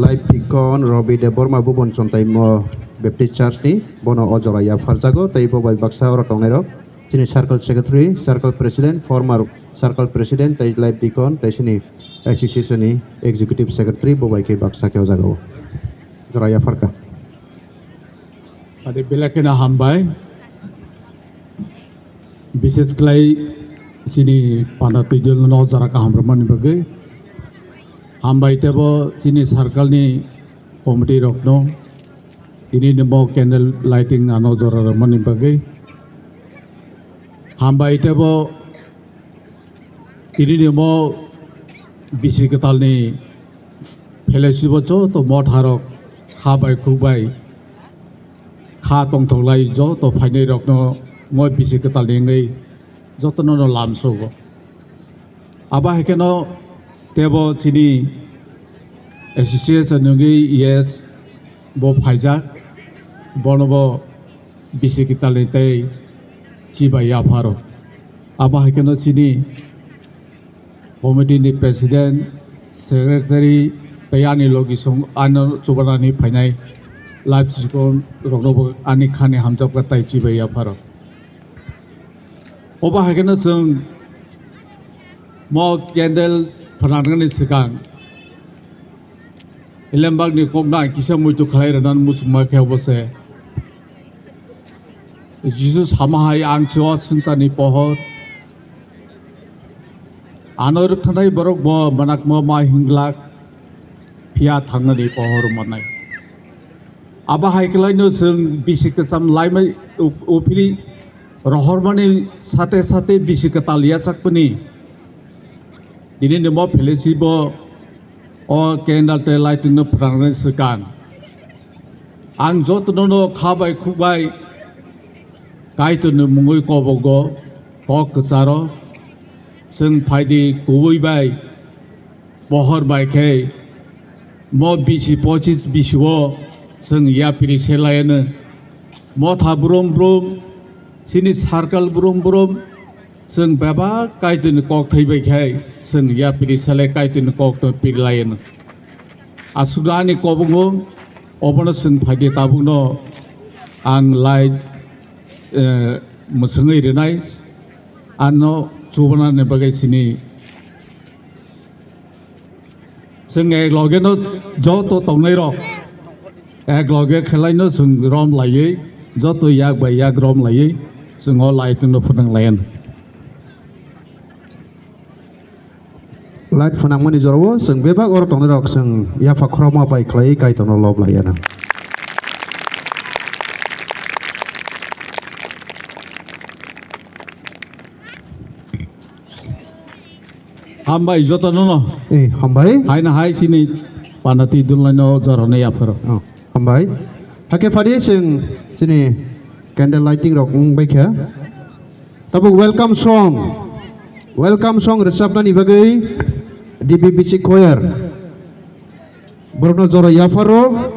live tikon Robi de Borma bubon chontai mo Baptist Church ni bono ojora ya farjago tei bo bai baksa ora tongnero chini circle secretary circle president former circle president tei live tikon tei sini association ni executive secretary bo bai ke baksa ke ojago jora ya farka ade belakena hambai বিশেষ kai sini pada pidul no jara ka hamraman bagai hambai tebo sini circle ni committee rokno ini nemo candle lighting ano jara ramani bagai hambai tebo ini nemo bisi ketal ni felesibo cho to mod harok khabai khubai kha tong tholai jo to phainai rokno moi bisi ketal ningai jotono no lamso go aba hekeno tebo chini association ngi yes bo phaijak bonobo bisi ketal tei chiba ya pharo aba hekeno chini committee ni president secretary payani logi song ano chubanani phainai live sikon roknobo ani khani hamjab ka tai chiba ya pharo oba hagena sung mo candle phanangani sikan ilembag ni komna kisa muitu khalai ranan musma khebose Jesus hamahai angchwa sunchani pohor anor thanai borok mo manak mo ma hinglak phia thangnani pohor manai aba haiklai no sung bisikasam laimai opili rohormani sate sate bisikatalia sakpani dini nemo felesibo o candle te lighting no prangan sekan ang jotno no khabai khubai kaitu no mungoi kobogo kok kacharo sung phaidi kubui bai pohor bai khe mo bisi pochis bisiwo sung ya piri selayana mo thabrum brum sini circle burum burum sung baba kaitun kok thaibai khai sung ya piri sale kaitun kok to pirlayen asugani kobungo obono sung phagi tabungno ang light musungai renai anno chubana ne bagai sini sung ek loge no jo to tongnai ro ek loge khelai no sung rom lai jo to yak bai yak rom lai sung all light no phunang layan light phanang mani jorwo sung bebak ora tongnero sung ya fakroma bai klai kai tono lob layana hambai jotono no hambai hai na hai sini panati dunlano jorone ya pharo hambai hake fadi sing sini candle lighting rok bai kha tabu welcome song resapna ni bagai DBBC choir borno joro ya faro